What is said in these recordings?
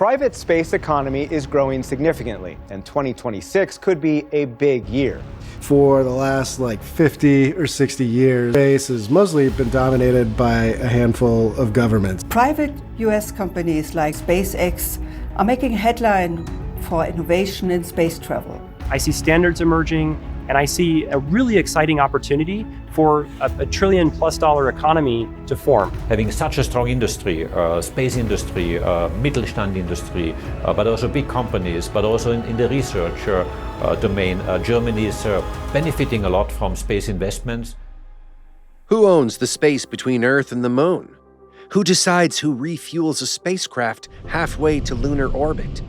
private space economy is growing significantly, and 2026 could be a big year. For the last 50 or 60 years, space has mostly been dominated by a handful of governments. Private US companies like SpaceX are making headline for innovation in space travel. I see standards emerging, and I see a really exciting opportunity for a $1 trillion+ economy to form. Having such a strong industry, space industry, Mittelstand industry, but also big companies, but also in the research domain, Germany is benefiting a lot from space investments. Who owns the space between Earth and the Moon? Who decides who refuels a spacecraft halfway to lunar orbit?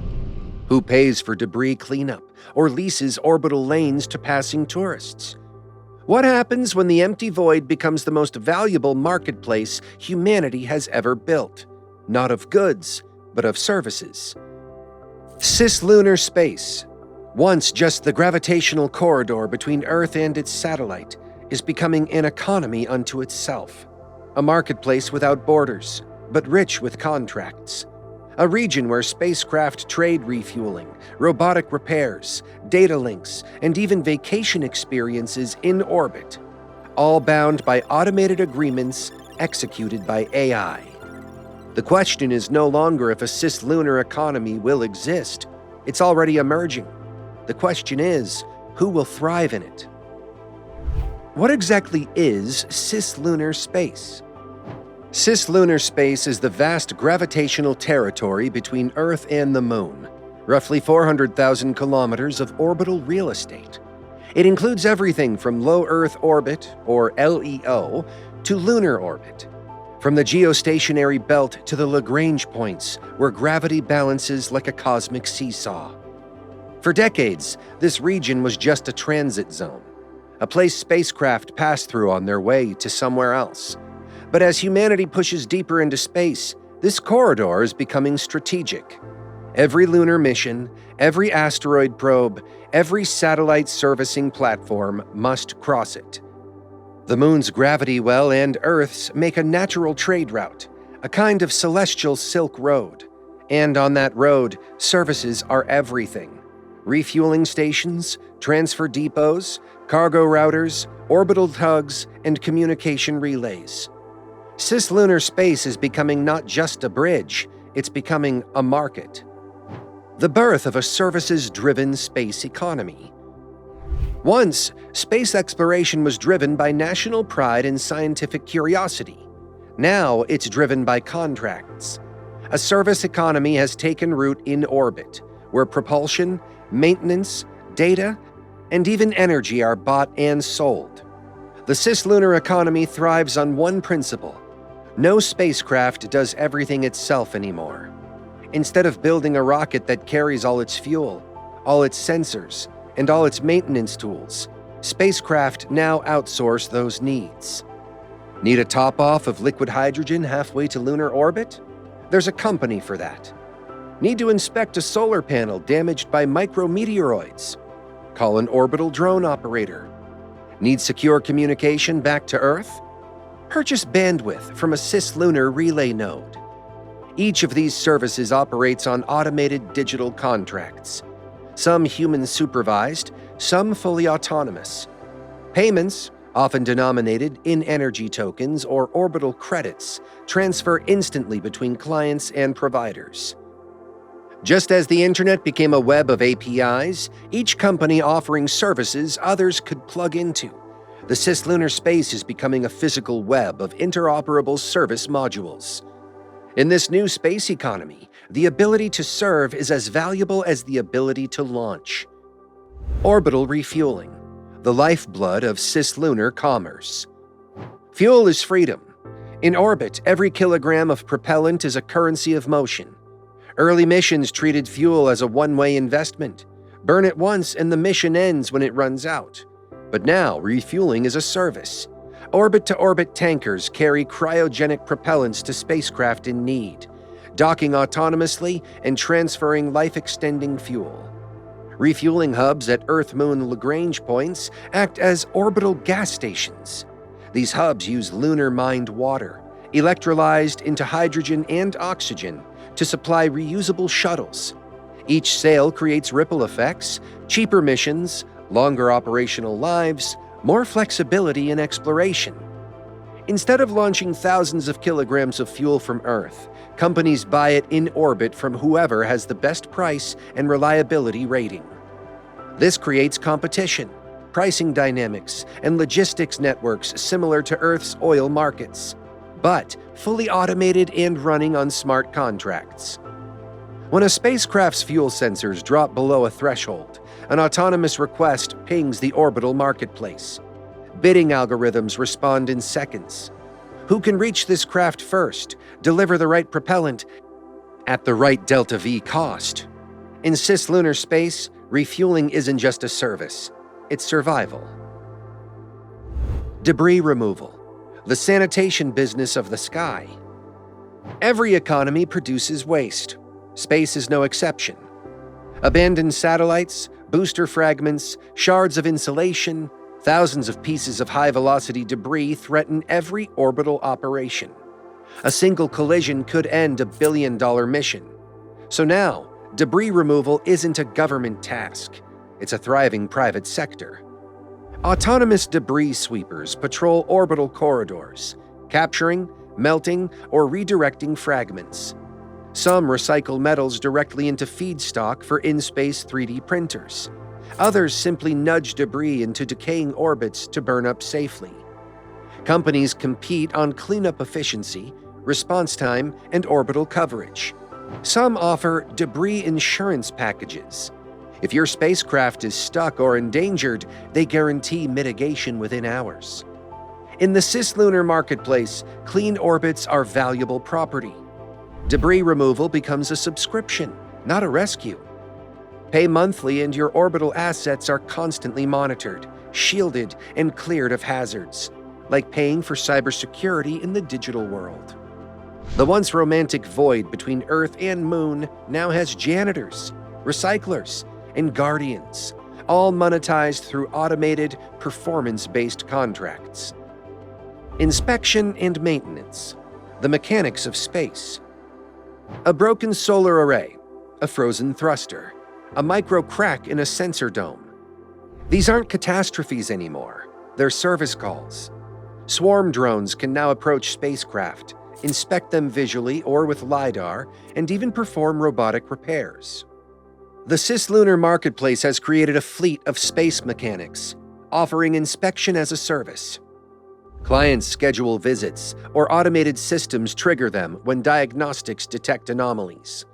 Who pays for debris cleanup or leases orbital lanes to passing tourists? What happens when the empty void becomes the most valuable marketplace humanity has ever built? Not of goods, but of services. Cislunar space, once just the gravitational corridor between Earth and its satellite, is becoming an economy unto itself. A marketplace without borders, but rich with contracts. A region where spacecraft trade refueling, robotic repairs, data links, and even vacation experiences in orbit, all bound by automated agreements executed by AI. The question is no longer if a cislunar economy will exist. It's already emerging. The question is, who will thrive in it? What exactly is cislunar space? Cislunar space is the vast gravitational territory between Earth and the Moon, roughly 400,000 kilometers of orbital real estate. It includes everything from low Earth orbit, or LEO, to lunar orbit, from the geostationary belt to the Lagrange points, where gravity balances like a cosmic seesaw. For decades, this region was just a transit zone, a place spacecraft passed through on their way to somewhere else. But as humanity pushes deeper into space, this corridor is becoming strategic. Every lunar mission, every asteroid probe, every satellite servicing platform must cross it. The Moon's gravity well and Earth's make a natural trade route, a kind of celestial Silk Road. And on that road, services are everything. Refueling stations, transfer depots, cargo routers, orbital tugs, and communication relays. Cislunar space is becoming not just a bridge, it's becoming a market. The birth of a services-driven space economy. Once, space exploration was driven by national pride and scientific curiosity. Now, it's driven by contracts. A service economy has taken root in orbit, where propulsion, maintenance, data, and even energy are bought and sold. The cislunar economy thrives on one principle. No spacecraft does everything itself anymore. Instead of building a rocket that carries all its fuel, all its sensors, and all its maintenance tools, spacecraft now outsource those needs. Need a top-off of liquid hydrogen halfway to lunar orbit? There's a company for that. Need to inspect a solar panel damaged by micrometeoroids? Call an orbital drone operator. Need secure communication back to Earth? Purchase bandwidth from a cislunar relay node. Each of these services operates on automated digital contracts. Some human-supervised, some fully autonomous. Payments, often denominated in energy tokens or orbital credits, transfer instantly between clients and providers. Just as the internet became a web of APIs, each company offering services others could plug into. The cislunar space is becoming a physical web of interoperable service modules. In this new space economy, the ability to serve is as valuable as the ability to launch. Orbital refueling, the lifeblood of cislunar commerce. Fuel is freedom. In orbit, every kilogram of propellant is a currency of motion. Early missions treated fuel as a one-way investment. Burn it once and the mission ends when it runs out. But now, refueling is a service. Orbit-to-orbit tankers carry cryogenic propellants to spacecraft in need, docking autonomously and transferring life-extending fuel. Refueling hubs at Earth-Moon Lagrange points act as orbital gas stations. These hubs use lunar-mined water, electrolyzed into hydrogen and oxygen, to supply reusable shuttles. Each sale creates ripple effects, cheaper missions, longer operational lives, more flexibility in exploration. Instead of launching thousands of kilograms of fuel from Earth, companies buy it in orbit from whoever has the best price and reliability rating. This creates competition, pricing dynamics, and logistics networks similar to Earth's oil markets, but fully automated and running on smart contracts. When a spacecraft's fuel sensors drop below a threshold, an autonomous request pings the orbital marketplace. Bidding algorithms respond in seconds. Who can reach this craft first, deliver the right propellant at the right delta-V cost? In cislunar space, refueling isn't just a service, it's survival. Debris removal, the sanitation business of the sky. Every economy produces waste. Space is no exception. Abandoned satellites, booster fragments, shards of insulation, thousands of pieces of high-velocity debris threaten every orbital operation. A single collision could end a billion-dollar mission. So now, debris removal isn't a government task. It's a thriving private sector. Autonomous debris sweepers patrol orbital corridors, capturing, melting, or redirecting fragments. Some recycle metals directly into feedstock for in-space 3D printers. Others simply nudge debris into decaying orbits to burn up safely. Companies compete on cleanup efficiency, response time, and orbital coverage. Some offer debris insurance packages. If your spacecraft is stuck or endangered, they guarantee mitigation within hours. In the cislunar marketplace, clean orbits are valuable property. Debris removal becomes a subscription, not a rescue. Pay monthly and your orbital assets are constantly monitored, shielded, and cleared of hazards, like paying for cybersecurity in the digital world. The once romantic void between Earth and Moon now has janitors, recyclers, and guardians, all monetized through automated, performance-based contracts. Inspection and maintenance, the mechanics of space. A broken solar array, a frozen thruster, a micro crack in a sensor dome. These aren't catastrophes anymore, they're service calls. Swarm drones can now approach spacecraft, inspect them visually or with LiDAR, and even perform robotic repairs. The cislunar marketplace has created a fleet of space mechanics, offering inspection as a service. Clients schedule visits, or automated systems trigger them when diagnostics detect anomalies.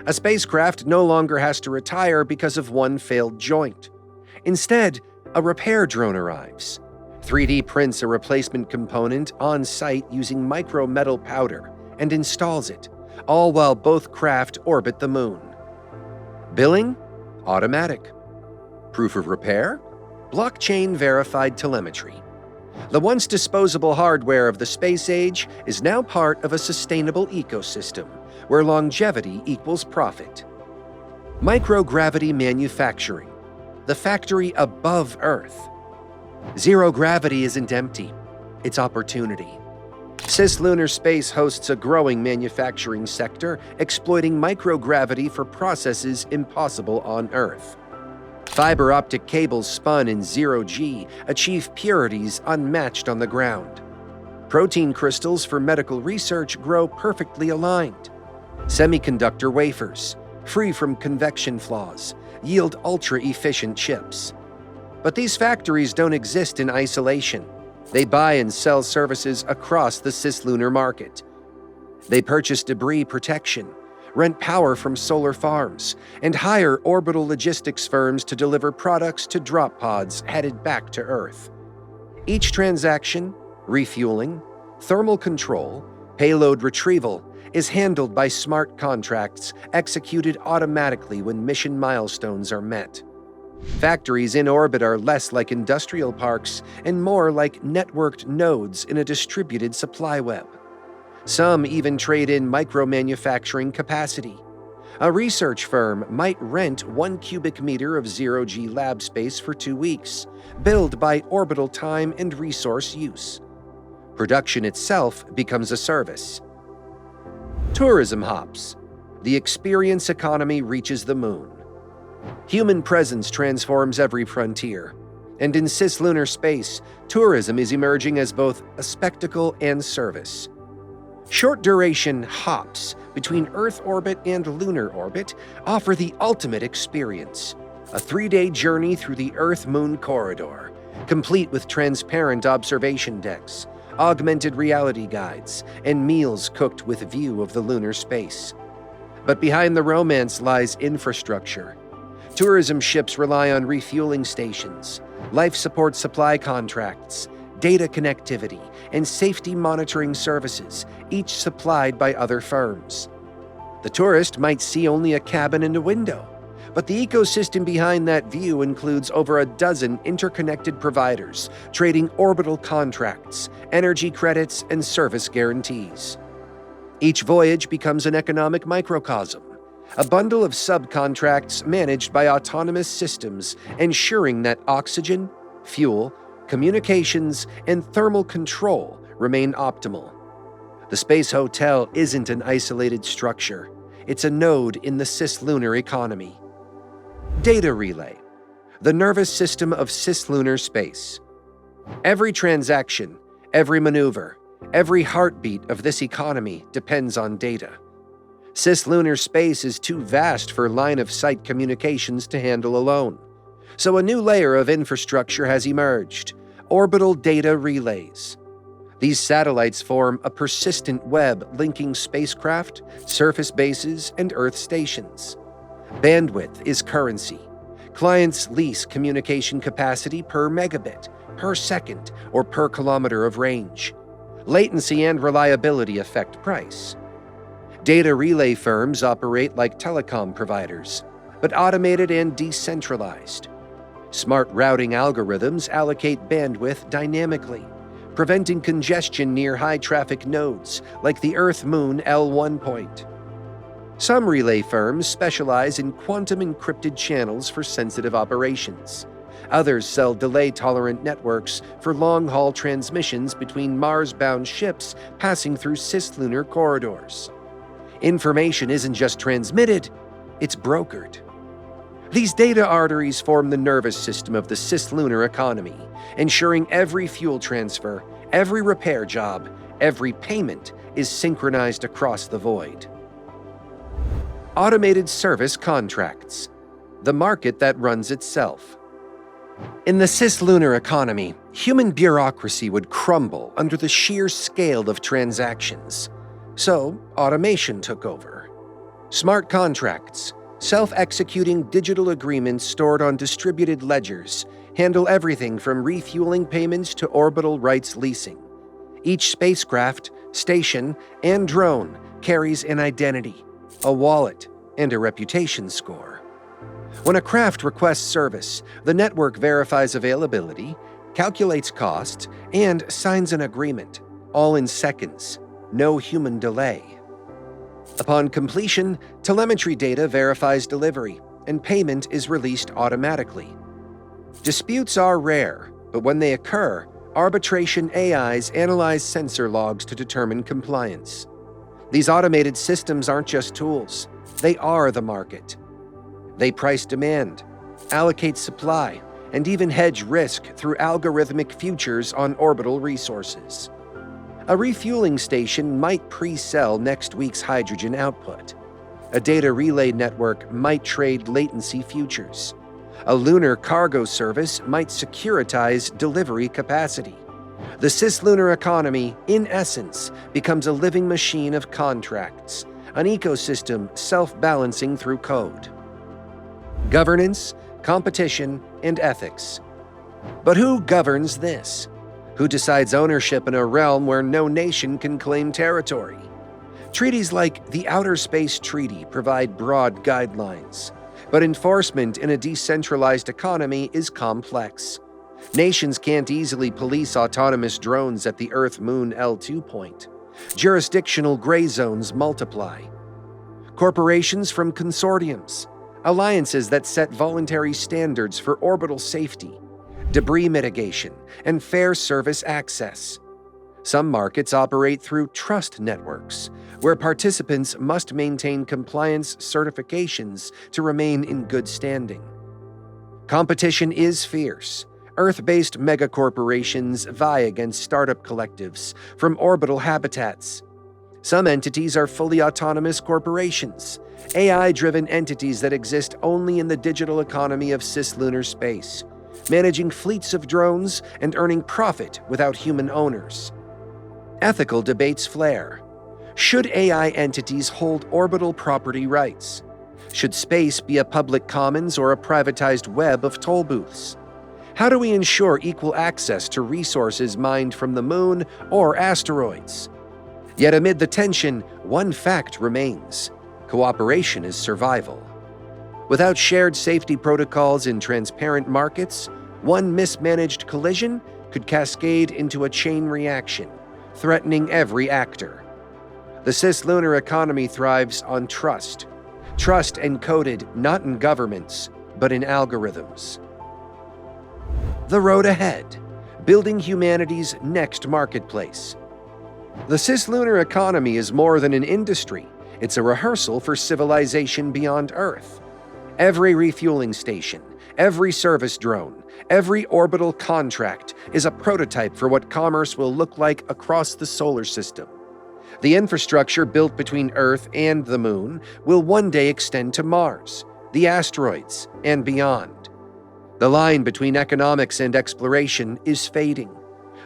A spacecraft no longer has to retire because of one failed joint. Instead, a repair drone arrives. 3D prints a replacement component on site using micro metal powder and installs it, all while both craft orbit the moon. Billing? Automatic. Proof of repair? Blockchain-verified telemetry. The once disposable hardware of the space age is now part of a sustainable ecosystem where longevity equals profit. Microgravity manufacturing, the factory above Earth. Zero gravity isn't empty, it's opportunity. Cislunar space hosts a growing manufacturing sector exploiting microgravity for processes impossible on Earth. Fiber optic cables spun in zero-G achieve purities unmatched on the ground. Protein crystals for medical research grow perfectly aligned. Semiconductor wafers, free from convection flaws, yield ultra-efficient chips. But these factories don't exist in isolation. They buy and sell services across the cislunar market. They purchase debris protection, rent power from solar farms, and hire orbital logistics firms to deliver products to drop pods headed back to Earth. Each transaction, refueling, thermal control, payload retrieval, is handled by smart contracts executed automatically when mission milestones are met. Factories in orbit are less like industrial parks and more like networked nodes in a distributed supply web. Some even trade in micro-manufacturing capacity. A research firm might rent 1 cubic meter of zero-G lab space for 2 weeks, billed by orbital time and resource use. Production itself becomes a service. Tourism hops, the experience economy reaches the moon. Human presence transforms every frontier, and in cislunar space, tourism is emerging as both a spectacle and service. Short-duration hops between Earth orbit and lunar orbit offer the ultimate experience, a 3-day journey through the Earth-Moon corridor, complete with transparent observation decks, augmented reality guides, and meals cooked with view of the lunar space. But behind the romance lies infrastructure. Tourism ships rely on refueling stations, life support supply contracts, data connectivity, and safety monitoring services, each supplied by other firms. The tourist might see only a cabin and a window, but the ecosystem behind that view includes over a dozen interconnected providers trading orbital contracts, energy credits, and service guarantees. Each voyage becomes an economic microcosm, a bundle of subcontracts managed by autonomous systems, ensuring that oxygen, fuel, communications, and thermal control remain optimal. The Space Hotel isn't an isolated structure. It's a node in the cislunar economy. Data relay, the nervous system of cislunar space. Every transaction, every maneuver, every heartbeat of this economy depends on data. Cislunar space is too vast for line-of-sight communications to handle alone. So a new layer of infrastructure has emerged: orbital data relays. These satellites form a persistent web linking spacecraft, surface bases, and Earth stations. Bandwidth is currency. Clients lease communication capacity per megabit, per second, or per kilometer of range. Latency and reliability affect price. Data relay firms operate like telecom providers, but automated and decentralized. Smart routing algorithms allocate bandwidth dynamically, preventing congestion near high-traffic nodes like the Earth-Moon L1 point. Some relay firms specialize in quantum-encrypted channels for sensitive operations. Others sell delay-tolerant networks for long-haul transmissions between Mars-bound ships passing through cislunar corridors. Information isn't just transmitted, it's brokered. These data arteries form the nervous system of the cislunar economy, ensuring every fuel transfer, every repair job, every payment is synchronized across the void. Automated service contracts, the market that runs itself. In the cislunar economy, human bureaucracy would crumble under the sheer scale of transactions. So, automation took over. Smart contracts, self-executing digital agreements stored on distributed ledgers, handle everything from refueling payments to orbital rights leasing. Each spacecraft, station, and drone carries an identity, a wallet, and a reputation score. When a craft requests service, the network verifies availability, calculates costs, and signs an agreement, all in seconds. No human delay. Upon completion, telemetry data verifies delivery, and payment is released automatically. Disputes are rare, but when they occur, arbitration AIs analyze sensor logs to determine compliance. These automated systems aren't just tools, they are the market. They price demand, allocate supply, and even hedge risk through algorithmic futures on orbital resources. A refueling station might pre-sell next week's hydrogen output. A data relay network might trade latency futures. A lunar cargo service might securitize delivery capacity. The cislunar economy, in essence, becomes a living machine of contracts, an ecosystem self-balancing through code. Governance, competition, and ethics. But who governs this? Who decides ownership in a realm where no nation can claim territory? Treaties like the Outer Space Treaty provide broad guidelines, but enforcement in a decentralized economy is complex. Nations can't easily police autonomous drones at the Earth-Moon L2 point. Jurisdictional gray zones multiply. Corporations form consortiums, alliances that set voluntary standards for orbital safety, debris mitigation, and fair service access. Some markets operate through trust networks, where participants must maintain compliance certifications to remain in good standing. Competition is fierce. Earth-based megacorporations vie against startup collectives from orbital habitats. Some entities are fully autonomous corporations, AI-driven entities that exist only in the digital economy of cislunar space, managing fleets of drones and earning profit without human owners. Ethical debates flare. Should AI entities hold orbital property rights? Should space be a public commons or a privatized web of toll booths? How do we ensure equal access to resources mined from the moon or asteroids? Yet amid the tension, one fact remains: cooperation is survival. Without shared safety protocols in transparent markets, one mismanaged collision could cascade into a chain reaction, threatening every actor. The cislunar economy thrives on trust. Trust encoded not in governments, but in algorithms. The road ahead, building humanity's next marketplace. The cislunar economy is more than an industry. It's a rehearsal for civilization beyond Earth. Every refueling station, every service drone, every orbital contract is a prototype for what commerce will look like across the solar system. The infrastructure built between Earth and the Moon will one day extend to Mars, the asteroids, and beyond. The line between economics and exploration is fading.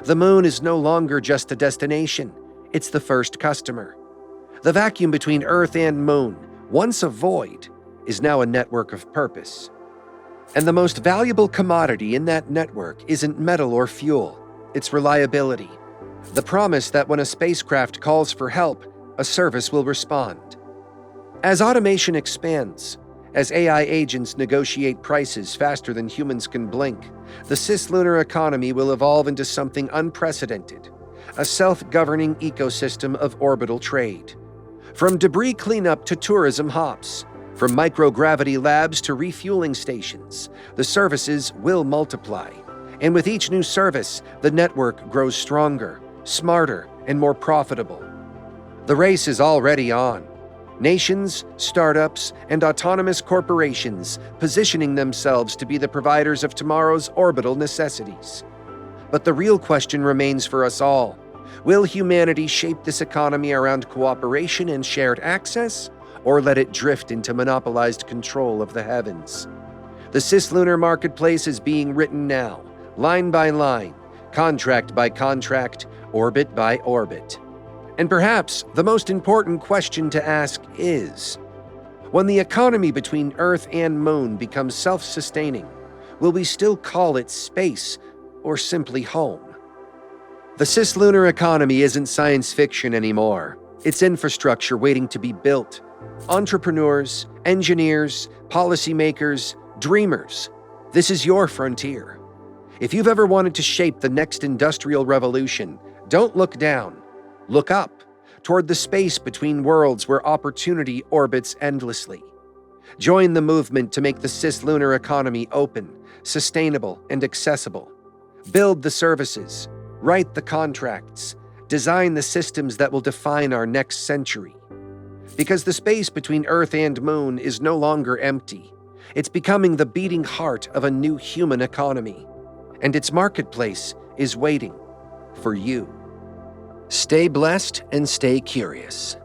The Moon is no longer just a destination, it's the first customer. The vacuum between Earth and Moon, once a void, is now a network of purpose. And the most valuable commodity in that network isn't metal or fuel, it's reliability. The promise that when a spacecraft calls for help, a service will respond. As automation expands, as AI agents negotiate prices faster than humans can blink, the cislunar economy will evolve into something unprecedented, a self-governing ecosystem of orbital trade. From debris cleanup to tourism hops, from microgravity labs to refueling stations, the services will multiply. And with each new service, the network grows stronger, smarter, and more profitable. The race is already on. Nations, startups, and autonomous corporations positioning themselves to be the providers of tomorrow's orbital necessities. But the real question remains for us all. Will humanity shape this economy around cooperation and shared access, or let it drift into monopolized control of the heavens? The cislunar marketplace is being written now, line by line, contract by contract, orbit by orbit. And perhaps the most important question to ask is, when the economy between Earth and Moon becomes self-sustaining, will we still call it space or simply home? The cislunar economy isn't science fiction anymore. It's infrastructure waiting to be built. Entrepreneurs, engineers, policymakers, dreamers, this is your frontier. If you've ever wanted to shape the next industrial revolution, don't look down. Look up, toward the space between worlds where opportunity orbits endlessly. Join the movement to make the cislunar economy open, sustainable, and accessible. Build the services, write the contracts, design the systems that will define our next century. Because the space between Earth and Moon is no longer empty. It's becoming the beating heart of a new human economy. And its marketplace is waiting for you. Stay blessed and stay curious.